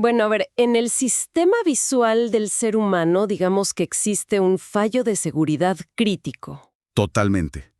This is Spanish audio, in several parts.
Bueno, a ver, en el sistema visual del ser humano, digamos que existe un fallo de seguridad crítico. Totalmente.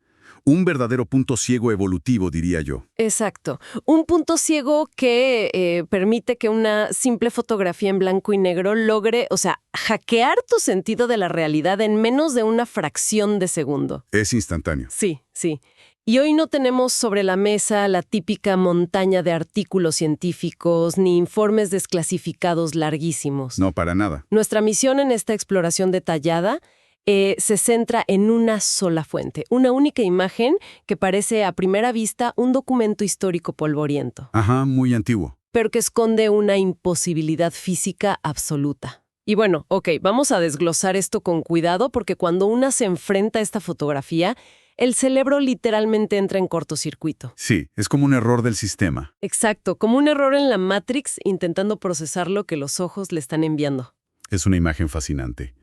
Un verdadero punto ciego evolutivo, diría yo. Exacto. Un punto ciego que permite que una simple fotografía en blanco y negro logre, o sea, hackear tu sentido de la realidad en menos de una fracción de segundo. Es instantáneo. Sí, sí. Y hoy no tenemos sobre la mesa la típica montaña de artículos científicos ni informes desclasificados larguísimos. No, para nada. Nuestra misión en esta exploración detallada se centra en una sola fuente, una única imagen que parece a primera vista un documento histórico polvoriento, Ajá, muy antiguo. pero que esconde una imposibilidad física absoluta. Y bueno, vamos a desglosar esto con cuidado porque cuando una se enfrenta a esta fotografía, el cerebro literalmente entra en cortocircuito. Sí, es como un error del sistema. Exacto, como un error en la Matrix intentando procesar lo que los ojos le están enviando. Es una imagen fascinante.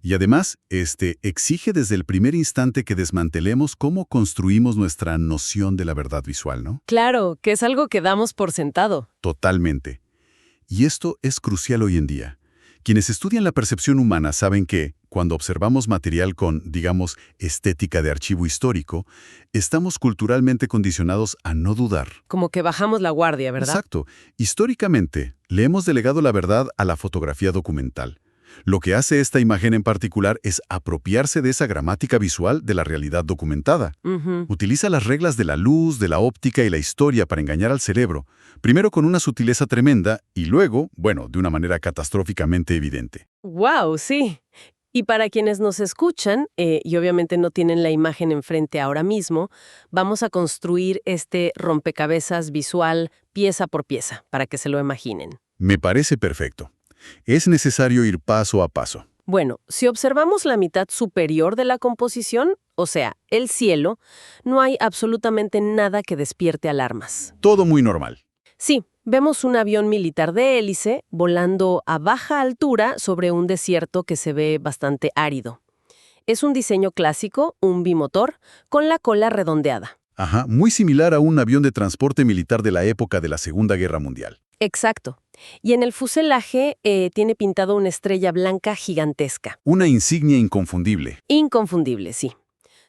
Y además, exige desde el primer instante que desmantelemos cómo construimos nuestra noción de la verdad visual, ¿no? Claro, que es algo que damos por sentado. Totalmente. Y esto es crucial hoy en día. Quienes estudian la percepción humana saben que, cuando observamos material con, digamos, estética de archivo histórico, estamos culturalmente condicionados a no dudar. Como que bajamos la guardia, ¿verdad? Exacto. Históricamente, le hemos delegado la verdad a la fotografía documental. Lo que hace esta imagen en particular es apropiarse de esa gramática visual de la realidad documentada. Utiliza las reglas de la luz, de la óptica y la historia para engañar al cerebro, primero con una sutileza tremenda y luego, bueno, de una manera catastróficamente evidente. ¡Wow! Sí. Y para quienes nos escuchan, y obviamente no tienen la imagen enfrente ahora mismo, vamos a construir este rompecabezas visual pieza por pieza, para que se lo imaginen. Me parece perfecto. Es necesario ir paso a paso. Bueno, si observamos la mitad superior de la composición, o sea, el cielo, no hay absolutamente nada que despierte alarmas. Todo muy normal. Sí, vemos un avión militar de hélice volando a baja altura sobre un desierto que se ve bastante árido. Es un diseño clásico, un bimotor, con la cola redondeada. Ajá, muy similar a un avión de transporte militar de la época de la Segunda Guerra Mundial. Exacto. Y en el fuselaje tiene pintado una estrella blanca gigantesca. Una insignia inconfundible. Inconfundible, sí.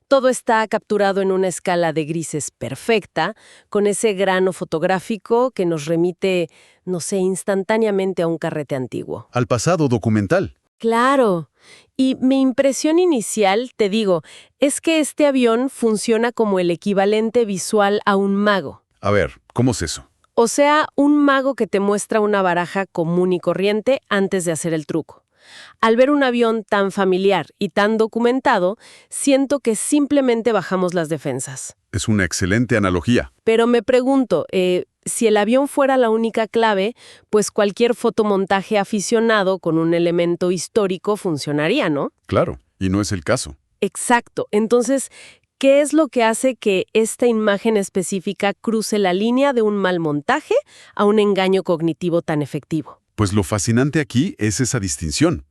Todo está capturado en una escala de grises perfecta, con ese grano fotográfico que nos remite, no sé, instantáneamente a un carrete antiguo. Al pasado documental. Claro. Y mi impresión inicial, te digo, es que este avión funciona como el equivalente visual a un mago. A ver, ¿cómo es eso? O sea, un mago que te muestra una baraja común y corriente antes de hacer el truco. Al ver un avión tan familiar y tan documentado, siento que simplemente bajamos las defensas. Es una excelente analogía. Pero me pregunto, si el avión fuera la única clave, pues cualquier fotomontaje aficionado con un elemento histórico funcionaría, ¿no? Claro, y no es el caso. Exacto. Entonces, ¿qué es lo que hace que esta imagen específica cruce la línea de un mal montaje a un engaño cognitivo tan efectivo? Pues lo fascinante aquí es esa distinción.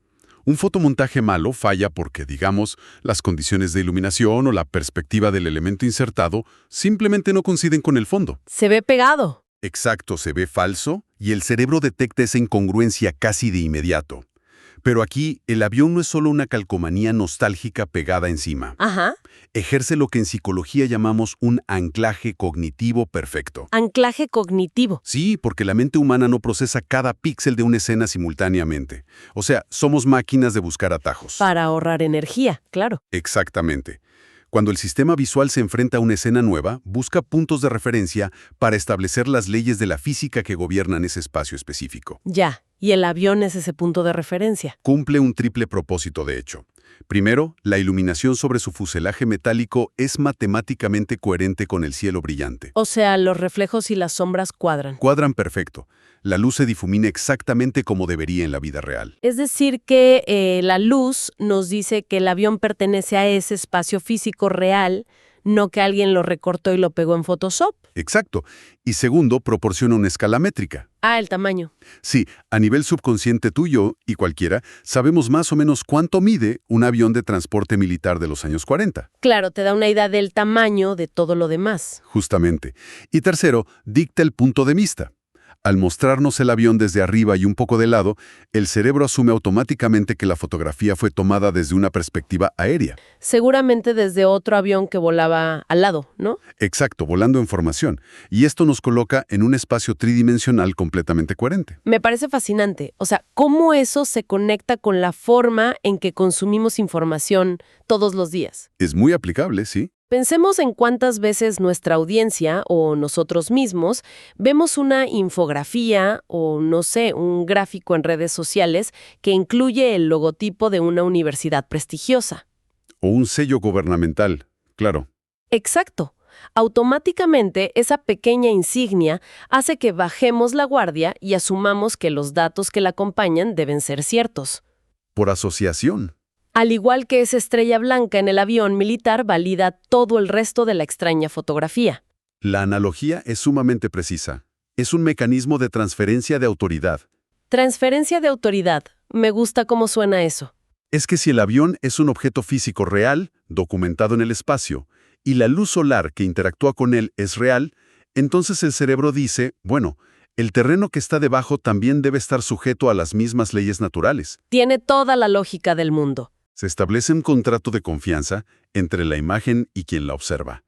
Un fotomontaje malo falla porque, digamos, las condiciones de iluminación o la perspectiva del elemento insertado simplemente no coinciden con el fondo. Se ve pegado. Exacto, se ve falso y el cerebro detecta esa incongruencia casi de inmediato. Pero aquí, el avión no es solo una calcomanía nostálgica pegada encima. Ajá. Ejerce lo que en psicología llamamos un anclaje cognitivo perfecto. Anclaje cognitivo. Sí, porque la mente humana no procesa cada píxel de una escena simultáneamente. O sea, somos máquinas de buscar atajos. Para ahorrar energía, claro. Exactamente. Cuando el sistema visual se enfrenta a una escena nueva, busca puntos de referencia para establecer las leyes de la física que gobiernan ese espacio específico. Ya, y el avión es ese punto de referencia. Cumple un triple propósito, de hecho. Primero, la iluminación sobre su fuselaje metálico es matemáticamente coherente con el cielo brillante. O sea, los reflejos y las sombras cuadran. Cuadran perfecto. La luz se difumina exactamente como debería en la vida real. Es decir, que la luz nos dice que el avión pertenece a ese espacio físico real, no que alguien lo recortó y lo pegó en Photoshop. Exacto. Y segundo, proporciona una escala métrica. Ah, el tamaño. Sí, a nivel subconsciente tuyo y cualquiera, sabemos más o menos cuánto mide un avión de transporte militar de los años 40. Claro, te da una idea del tamaño de todo lo demás. Justamente. Y tercero, dicta el punto de vista. Al mostrarnos el avión desde arriba y un poco de lado, el cerebro asume automáticamente que la fotografía fue tomada desde una perspectiva aérea. Seguramente desde otro avión que volaba al lado, ¿no? Exacto, volando en formación. Y esto nos coloca en un espacio tridimensional completamente coherente. Me parece fascinante. O sea, cómo eso se conecta con la forma en que consumimos información todos los días. Es muy aplicable, sí. Pensemos en cuántas veces nuestra audiencia o nosotros mismos vemos una infografía o, no sé, un gráfico en redes sociales que incluye el logotipo de una universidad prestigiosa. O un sello gubernamental, claro. Exacto. Automáticamente, esa pequeña insignia hace que bajemos la guardia y asumamos que los datos que la acompañan deben ser ciertos. Por asociación. Al igual que esa estrella blanca en el avión militar valida todo el resto de la extraña fotografía. La analogía es sumamente precisa. Es un mecanismo de transferencia de autoridad. Transferencia de autoridad. Me gusta cómo suena eso. Es que si el avión es un objeto físico real, documentado en el espacio, y la luz solar que interactúa con él es real, entonces el cerebro dice, bueno, el terreno que está debajo también debe estar sujeto a las mismas leyes naturales. Tiene toda la lógica del mundo. Se establece un contrato de confianza entre la imagen y quien la observa.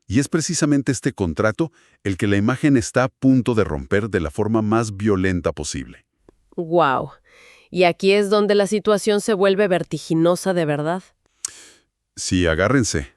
Y es precisamente este contrato el que la imagen está a punto de romper de la forma más violenta posible. ¡Wow! Y aquí es donde la situación se vuelve vertiginosa de verdad. Sí, agárrense.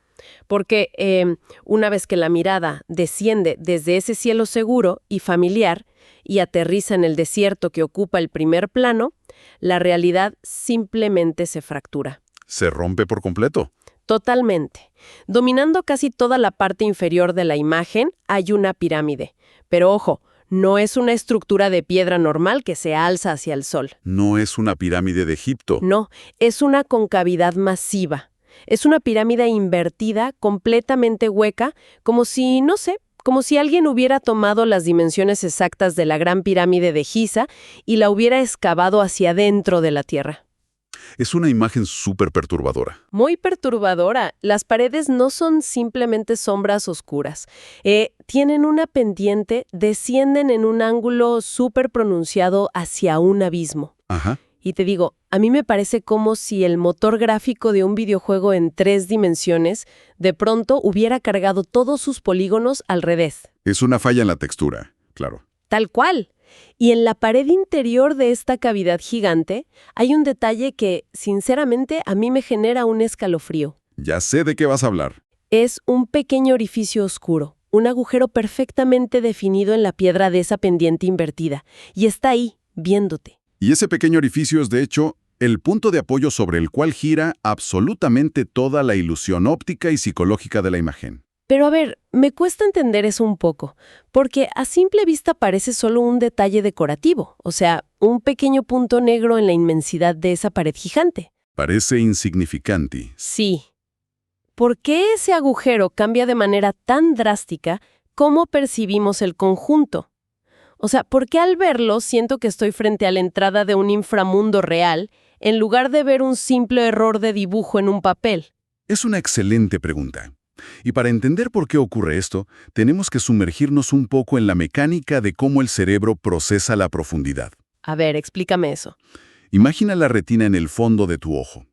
Porque una vez que la mirada desciende desde ese cielo seguro y familiar y aterriza en el desierto que ocupa el primer plano, la realidad simplemente se fractura. Se rompe por completo. Totalmente. Dominando casi toda la parte inferior de la imagen hay una pirámide. Pero ojo, no es una estructura de piedra normal que se alza hacia el sol. No es una pirámide de Egipto. No, es una concavidad masiva. Es una pirámide invertida, completamente hueca, como si, no sé, como si alguien hubiera tomado las dimensiones exactas de la Gran Pirámide de Giza y la hubiera excavado hacia adentro de la Tierra. Es una imagen súper perturbadora. Muy perturbadora. Las paredes no son simplemente sombras oscuras. Tienen una pendiente, descienden en un ángulo súper pronunciado hacia un abismo. Ajá. Y te digo, a mí me parece como si el motor gráfico de un videojuego en 3 dimensiones de pronto hubiera cargado todos sus polígonos al revés. Es una falla en la textura, claro. Tal cual. Y en la pared interior de esta cavidad gigante hay un detalle que, sinceramente, a mí me genera un escalofrío. Ya sé de qué vas a hablar. Es un pequeño orificio oscuro, un agujero perfectamente definido en la piedra de esa pendiente invertida, y está ahí, viéndote. Y ese pequeño orificio es, de hecho, el punto de apoyo sobre el cual gira absolutamente toda la ilusión óptica y psicológica de la imagen. Pero a ver, me cuesta entender eso un poco, porque a simple vista parece solo un detalle decorativo, o sea, un pequeño punto negro en la inmensidad de esa pared gigante. Parece insignificante. Sí. ¿Por qué ese agujero cambia de manera tan drástica cómo percibimos el conjunto? O sea, ¿por qué al verlo siento que estoy frente a la entrada de un inframundo real en lugar de ver un simple error de dibujo en un papel? Es una excelente pregunta. Y para entender por qué ocurre esto, tenemos que sumergirnos un poco en la mecánica de cómo el cerebro procesa la profundidad. A ver, explícame eso. Imagina la retina en el fondo de tu ojo.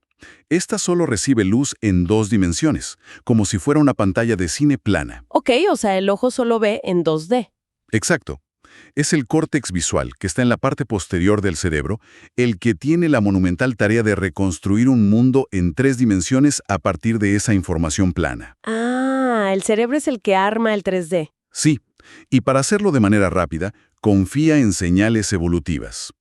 Esta solo recibe luz en 2 dimensiones, como si fuera una pantalla de cine plana. Ok, o sea, el ojo solo ve en 2D. Exacto. Es el córtex visual, que está en la parte posterior del cerebro, el que tiene la monumental tarea de reconstruir un mundo en 3 dimensiones a partir de esa información plana. Ah, el cerebro es el que arma el 3D. Sí, y para hacerlo de manera rápida, confía en señales evolutivas.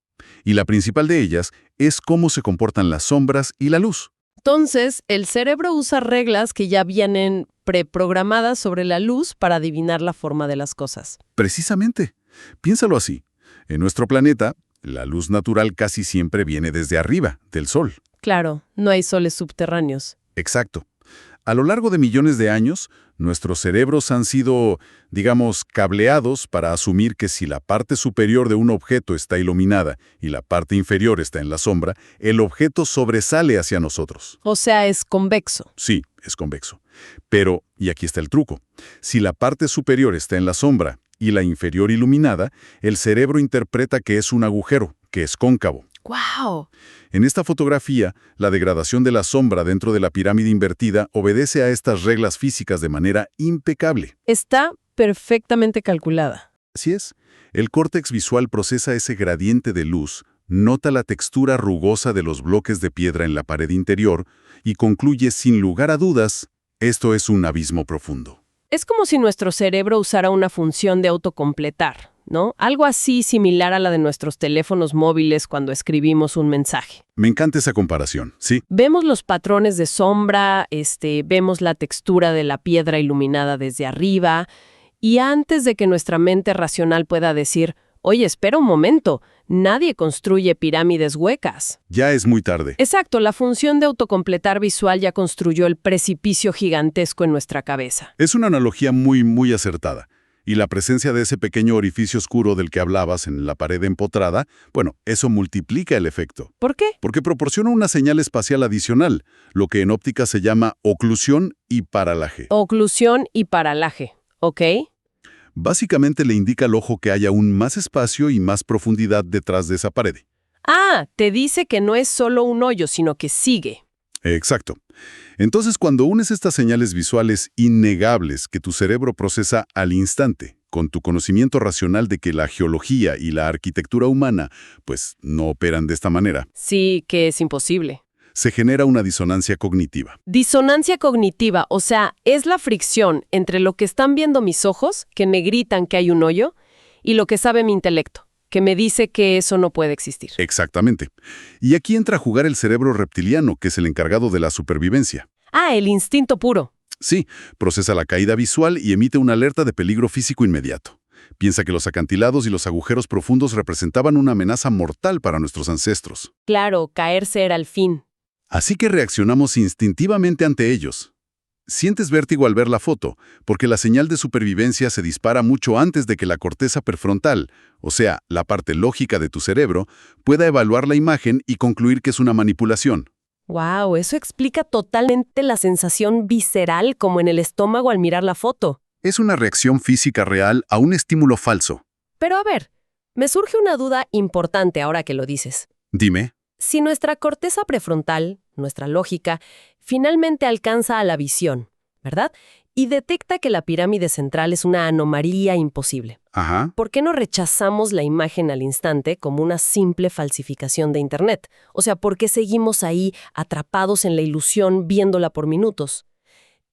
Y la principal de ellas es cómo se comportan las sombras y la luz. Entonces, el cerebro usa reglas que ya vienen preprogramadas sobre la luz para adivinar la forma de las cosas. Precisamente. Piénsalo así. En nuestro planeta, la luz natural casi siempre viene desde arriba, del Sol. Claro, no hay soles subterráneos. Exacto. A lo largo de millones de años, nuestros cerebros han sido, digamos, cableados para asumir que si la parte superior de un objeto está iluminada y la parte inferior está en la sombra, el objeto sobresale hacia nosotros. O sea, es convexo. Sí, es convexo. Pero, y aquí está el truco, si la parte superior está en la sombra y la inferior iluminada, el cerebro interpreta que es un agujero, que es cóncavo. ¡Guau! En esta fotografía, la degradación de la sombra dentro de la pirámide invertida obedece a estas reglas físicas de manera impecable. Está perfectamente calculada. Así es, el córtex visual procesa ese gradiente de luz, nota la textura rugosa de los bloques de piedra en la pared interior y concluye sin lugar a dudas, esto es un abismo profundo. Es como si nuestro cerebro usara una función de autocompletar, ¿no? Algo así similar a la de nuestros teléfonos móviles cuando escribimos un mensaje. Me encanta esa comparación, sí. Vemos los patrones de sombra, vemos la textura de la piedra iluminada desde arriba, y antes de que nuestra mente racional pueda decir, oye, espera un momento, nadie construye pirámides huecas. Ya es muy tarde. Exacto, la función de autocompletar visual ya construyó el precipicio gigantesco en nuestra cabeza. Es una analogía muy acertada. Y la presencia de ese pequeño orificio oscuro del que hablabas en la pared empotrada, bueno, eso multiplica el efecto. ¿Por qué? Porque proporciona una señal espacial adicional, lo que en óptica se llama oclusión y paralaje. Oclusión y paralaje, ¿ok? Básicamente le indica al ojo que hay aún más espacio y más profundidad detrás de esa pared. Ah, te dice que no es solo un hoyo, sino que sigue. Exacto. Entonces, cuando unes estas señales visuales innegables que tu cerebro procesa al instante, con tu conocimiento racional de que la geología y la arquitectura humana, pues, no operan de esta manera, Sí, que es imposible. se genera una disonancia cognitiva. Disonancia cognitiva, o sea, es la fricción entre lo que están viendo mis ojos, que me gritan que hay un hoyo, y lo que sabe mi intelecto, que me dice que eso no puede existir. Exactamente. Y aquí entra a jugar el cerebro reptiliano, que es el encargado de la supervivencia. Ah, el instinto puro. Sí, procesa la caída visual y emite una alerta de peligro físico inmediato. Piensa que los acantilados y los agujeros profundos representaban una amenaza mortal para nuestros ancestros. Claro, caerse era el fin. Así que reaccionamos instintivamente ante ellos. Sientes vértigo al ver la foto, porque la señal de supervivencia se dispara mucho antes de que la corteza prefrontal, o sea, la parte lógica de tu cerebro, pueda evaluar la imagen y concluir que es una manipulación. Wow, eso explica totalmente la sensación visceral como en el estómago al mirar la foto. Es una reacción física real a un estímulo falso. Pero a ver, me surge una duda importante ahora que lo dices. Dime. Si nuestra corteza prefrontal, nuestra lógica, finalmente alcanza a la visión, ¿verdad? Y detecta que la pirámide central es una anomalía imposible. Ajá. ¿Por qué no rechazamos la imagen al instante como una simple falsificación de Internet? O sea, ¿por qué seguimos ahí atrapados en la ilusión viéndola por minutos?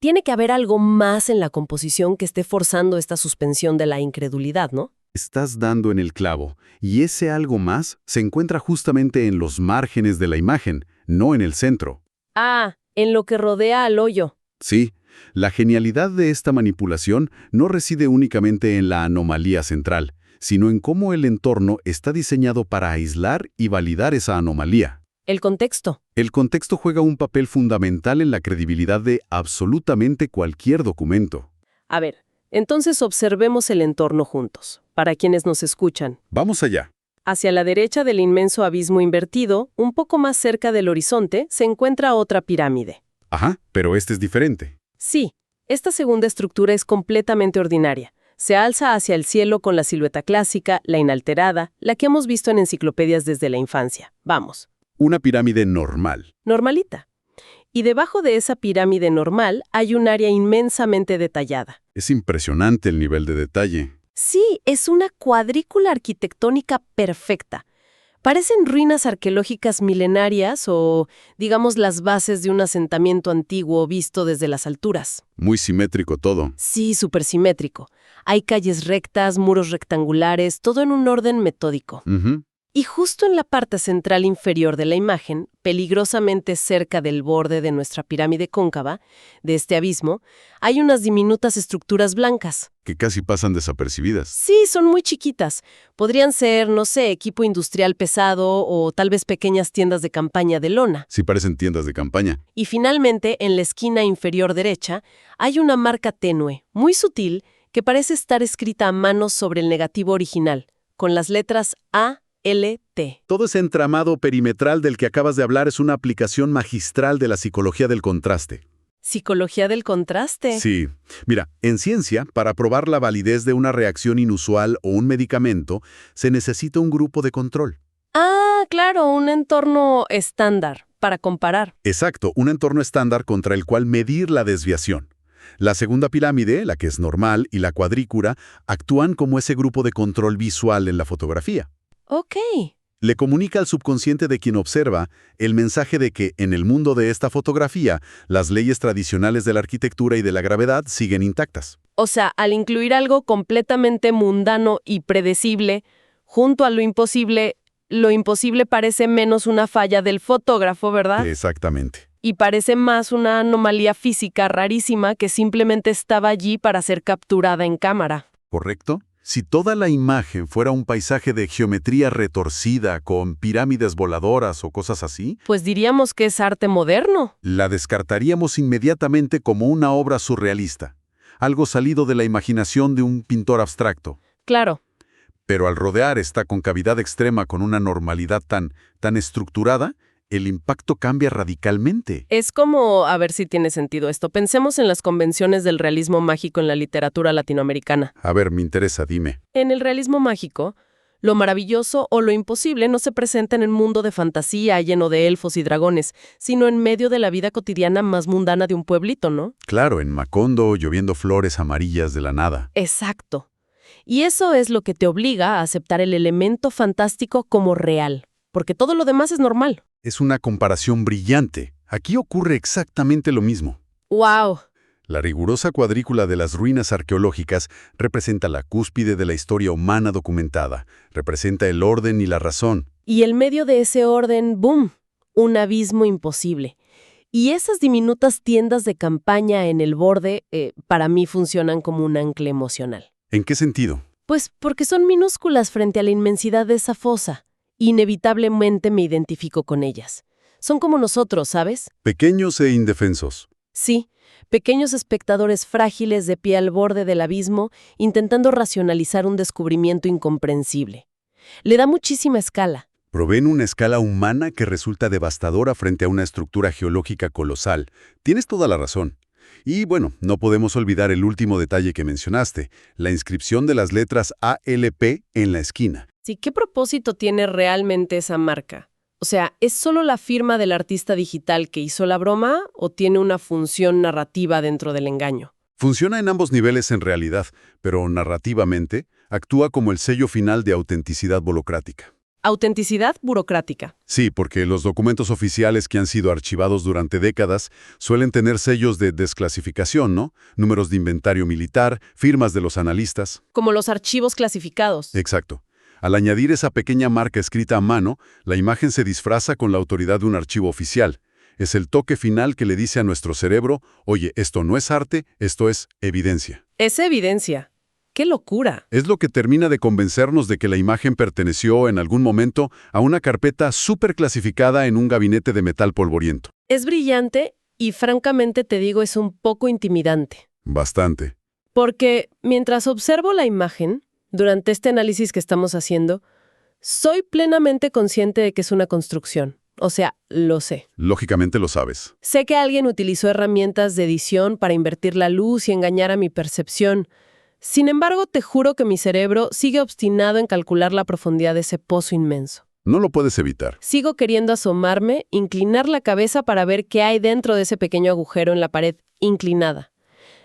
Tiene que haber algo más en la composición que esté forzando esta suspensión de la incredulidad, ¿no? Estás dando en el clavo, y ese algo más se encuentra justamente en los márgenes de la imagen, no en el centro. Ah, en lo que rodea al hoyo. Sí, la genialidad de esta manipulación no reside únicamente en la anomalía central, sino en cómo el entorno está diseñado para aislar y validar esa anomalía. El contexto. El contexto juega un papel fundamental en la credibilidad de absolutamente cualquier documento. A ver, entonces observemos el entorno juntos, para quienes nos escuchan. Vamos allá. Hacia la derecha del inmenso abismo invertido, un poco más cerca del horizonte, se encuentra otra pirámide. Ajá, pero este es diferente. Sí, esta segunda estructura es completamente ordinaria. Se alza hacia el cielo con la silueta clásica, la inalterada, la que hemos visto en enciclopedias desde la infancia. Vamos. Una pirámide normal. Normalita. Y debajo de esa pirámide normal hay un área inmensamente detallada. Es impresionante el nivel de detalle. Sí, es una cuadrícula arquitectónica perfecta. Parecen ruinas arqueológicas milenarias o, digamos, las bases de un asentamiento antiguo visto desde las alturas. Muy simétrico todo. Sí, supersimétrico. Hay calles rectas, muros rectangulares, todo en un orden metódico. Ujú. Y justo en la parte central inferior de la imagen, peligrosamente cerca del borde de nuestra pirámide cóncava, de este abismo, hay unas diminutas estructuras blancas. Que casi pasan desapercibidas. Sí, son muy chiquitas. Podrían ser, no sé, equipo industrial pesado o tal vez pequeñas tiendas de campaña de lona. Sí parecen tiendas de campaña. Y finalmente, en la esquina inferior derecha, hay una marca tenue, muy sutil, que parece estar escrita a mano sobre el negativo original, con las letras A, L-T. Todo ese entramado perimetral del que acabas de hablar es una aplicación magistral de la psicología del contraste. Psicología del contraste. Sí. Mira, en ciencia, para probar la validez de una reacción inusual o un medicamento, se necesita un grupo de control. Ah, claro, un entorno estándar para comparar. Exacto, un entorno estándar contra el cual medir la desviación. La segunda pirámide, la que es normal, y la cuadrícula, actúan como ese grupo de control visual en la fotografía. Ok. Le comunica al subconsciente de quien observa el mensaje de que en el mundo de esta fotografía, las leyes tradicionales de la arquitectura y de la gravedad siguen intactas. O sea, al incluir algo completamente mundano y predecible, junto a lo imposible parece menos una falla del fotógrafo, ¿verdad? Exactamente. Y parece más una anomalía física rarísima que simplemente estaba allí para ser capturada en cámara. ¿Correcto? Si toda la imagen fuera un paisaje de geometría retorcida con pirámides voladoras o cosas así, Pues diríamos que es arte moderno. la descartaríamos inmediatamente como una obra surrealista, algo salido de la imaginación de un pintor abstracto. Claro. Pero al rodear esta concavidad extrema con una normalidad tan estructurada, el impacto cambia radicalmente. Es como, a ver si tiene sentido esto, pensemos en las convenciones del realismo mágico en la literatura latinoamericana. A ver, me interesa, dime. En el realismo mágico, lo maravilloso o lo imposible no se presenta en el mundo de fantasía lleno de elfos y dragones, sino en medio de la vida cotidiana más mundana de un pueblito, ¿no? Claro, en Macondo, lloviendo flores amarillas de la nada. Exacto. Y eso es lo que te obliga a aceptar el elemento fantástico como real, porque todo lo demás es normal. Es una comparación brillante. Aquí ocurre exactamente lo mismo. ¡Wow! La rigurosa cuadrícula de las ruinas arqueológicas representa la cúspide de la historia humana documentada, representa el orden y la razón. Y el medio de ese orden, ¡boom!, un abismo imposible. Y esas diminutas tiendas de campaña en el borde, para mí funcionan como un ancla emocional. ¿En qué sentido? Pues porque son minúsculas frente a la inmensidad de esa fosa. Inevitablemente me identifico con ellas. Son como nosotros, ¿sabes? Pequeños e indefensos. Sí, pequeños espectadores frágiles de pie al borde del abismo, intentando racionalizar un descubrimiento incomprensible. Le da muchísima escala. Proveen una escala humana que resulta devastadora frente a una estructura geológica colosal. Tienes toda la razón. Y bueno, no podemos olvidar el último detalle que mencionaste, la inscripción de las letras ALP en la esquina. Sí, ¿qué propósito tiene realmente esa marca? O sea, ¿es solo la firma del artista digital que hizo la broma o tiene una función narrativa dentro del engaño? Funciona en ambos niveles en realidad, pero narrativamente actúa como el sello final de autenticidad burocrática. Autenticidad burocrática. Sí, porque los documentos oficiales que han sido archivados durante décadas suelen tener sellos de desclasificación, ¿no? Números de inventario militar, firmas de los analistas. Como los archivos clasificados. Exacto. Al añadir esa pequeña marca escrita a mano, la imagen se disfraza con la autoridad de un archivo oficial. Es el toque final que le dice a nuestro cerebro, oye, esto no es arte, esto es evidencia. Es evidencia. ¡Qué locura! Es lo que termina de convencernos de que la imagen perteneció en algún momento a una carpeta súper clasificada en un gabinete de metal polvoriento. Es brillante y francamente te digo es un poco intimidante. Bastante. Porque mientras observo la imagen, durante este análisis que estamos haciendo, soy plenamente consciente de que es una construcción. O sea, lo sé. Lógicamente lo sabes. Sé que alguien utilizó herramientas de edición para invertir la luz y engañar a mi percepción. Sin embargo, te juro que mi cerebro sigue obstinado en calcular la profundidad de ese pozo inmenso. No lo puedes evitar. Sigo queriendo asomarme, inclinar la cabeza para ver qué hay dentro de ese pequeño agujero en la pared inclinada.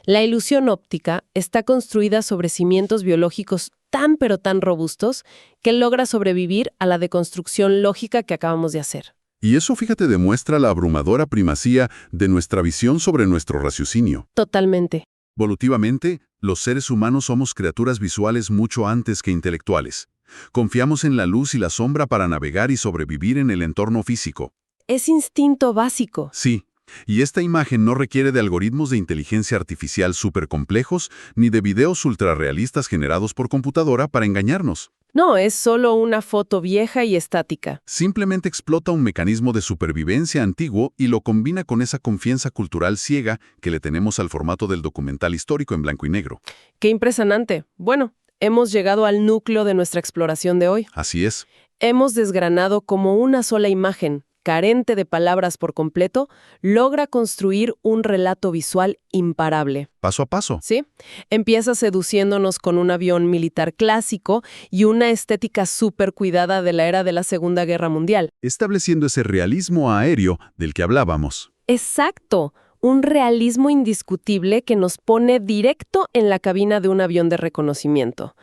La ilusión óptica está construida sobre cimientos biológicos tan pero tan robustos que logra sobrevivir a la deconstrucción lógica que acabamos de hacer. Y eso, fíjate, demuestra la abrumadora primacía de nuestra visión sobre nuestro raciocinio. Totalmente. Evolutivamente, los seres humanos somos criaturas visuales mucho antes que intelectuales. Confiamos en la luz y la sombra para navegar y sobrevivir en el entorno físico. Es instinto básico. Sí, y esta imagen no requiere de algoritmos de inteligencia artificial supercomplejos ni de videos ultrarrealistas generados por computadora para engañarnos. No, es solo una foto vieja y estática. Simplemente explota un mecanismo de supervivencia antiguo y lo combina con esa confianza cultural ciega que le tenemos al formato del documental histórico en blanco y negro. ¡Qué impresionante! Bueno, hemos llegado al núcleo de nuestra exploración de hoy. Así es. Hemos desgranado como una sola imagen carente de palabras por completo, logra construir un relato visual imparable. Paso a paso. ¿Sí? Empieza seduciéndonos con un avión militar clásico y una estética súper cuidada de la era de la Segunda Guerra Mundial. Estableciendo ese realismo aéreo del que hablábamos. Exacto, un realismo indiscutible que nos pone directo en la cabina de un avión de reconocimiento.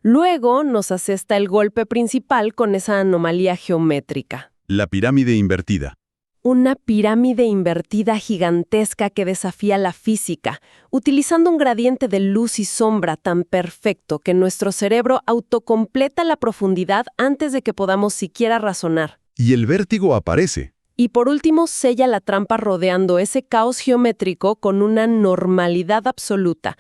Luego nos asesta el golpe principal con esa anomalía geométrica. La pirámide invertida. Una pirámide invertida gigantesca que desafía la física, utilizando un gradiente de luz y sombra tan perfecto que nuestro cerebro autocompleta la profundidad antes de que podamos siquiera razonar. Y el vértigo aparece. Y por último, sella la trampa rodeando ese caos geométrico con una normalidad absoluta.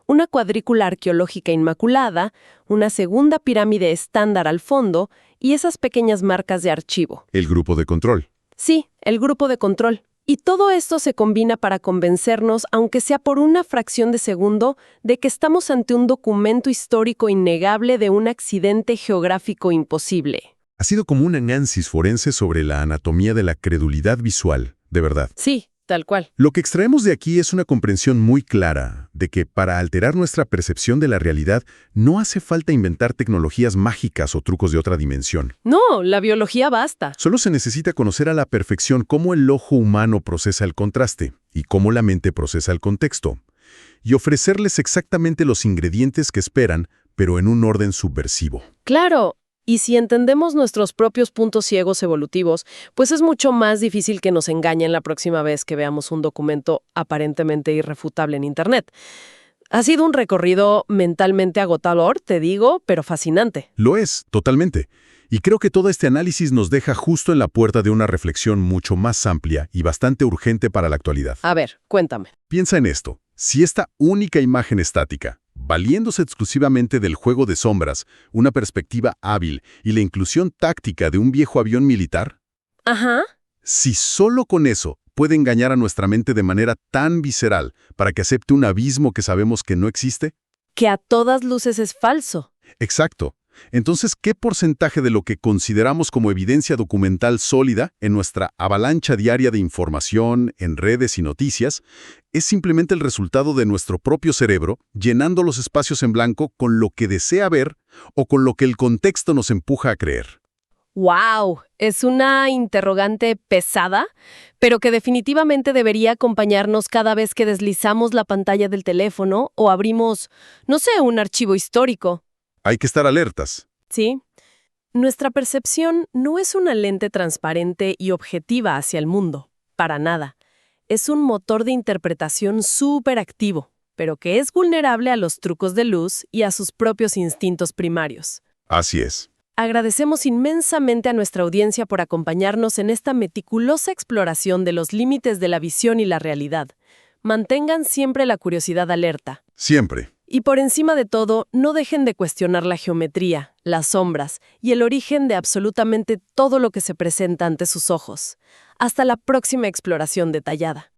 Una cuadrícula arqueológica inmaculada, una segunda pirámide estándar al fondo y esas pequeñas marcas de archivo. El grupo de control. Sí, el grupo de control. Y todo esto se combina para convencernos, aunque sea por una fracción de segundo, de que estamos ante un documento histórico innegable de un accidente geográfico imposible. Ha sido como un análisis forense sobre la anatomía de la credulidad visual, de verdad. Sí, tal cual. Lo que extraemos de aquí es una comprensión muy clara de que para alterar nuestra percepción de la realidad no hace falta inventar tecnologías mágicas o trucos de otra dimensión. No, la biología basta. Solo se necesita conocer a la perfección cómo el ojo humano procesa el contraste y cómo la mente procesa el contexto, y ofrecerles exactamente los ingredientes que esperan, pero en un orden subversivo. Claro. Y si entendemos nuestros propios puntos ciegos evolutivos, pues es mucho más difícil que nos engañen la próxima vez que veamos un documento aparentemente irrefutable en Internet. Ha sido un recorrido mentalmente agotador, te digo, pero fascinante. Lo es, totalmente. Y creo que todo este análisis nos deja justo en la puerta de una reflexión mucho más amplia y bastante urgente para la actualidad. A ver, cuéntame. Piensa en esto. Si esta única imagen estática, valiéndose exclusivamente del juego de sombras, una perspectiva hábil y la inclusión táctica de un viejo avión militar, Ajá. si solo con eso puede engañar a nuestra mente de manera tan visceral para que acepte un abismo que sabemos que no existe. Que a todas luces es falso. Exacto. Entonces, ¿qué porcentaje de lo que consideramos como evidencia documental sólida en nuestra avalancha diaria de información, en redes y noticias, es simplemente el resultado de nuestro propio cerebro llenando los espacios en blanco con lo que desea ver o con lo que el contexto nos empuja a creer? ¡Wow! Es una interrogante pesada, pero que definitivamente debería acompañarnos cada vez que deslizamos la pantalla del teléfono o abrimos, no sé, un archivo histórico. Hay que estar alertas. Sí. Nuestra percepción no es una lente transparente y objetiva hacia el mundo, para nada. Es un motor de interpretación súper activo, pero que es vulnerable a los trucos de luz y a sus propios instintos primarios. Así es. Agradecemos inmensamente a nuestra audiencia por acompañarnos en esta meticulosa exploración de los límites de la visión y la realidad. Mantengan siempre la curiosidad alerta. Siempre. Y por encima de todo, no dejen de cuestionar la geometría, las sombras y el origen de absolutamente todo lo que se presenta ante sus ojos. Hasta la próxima exploración detallada.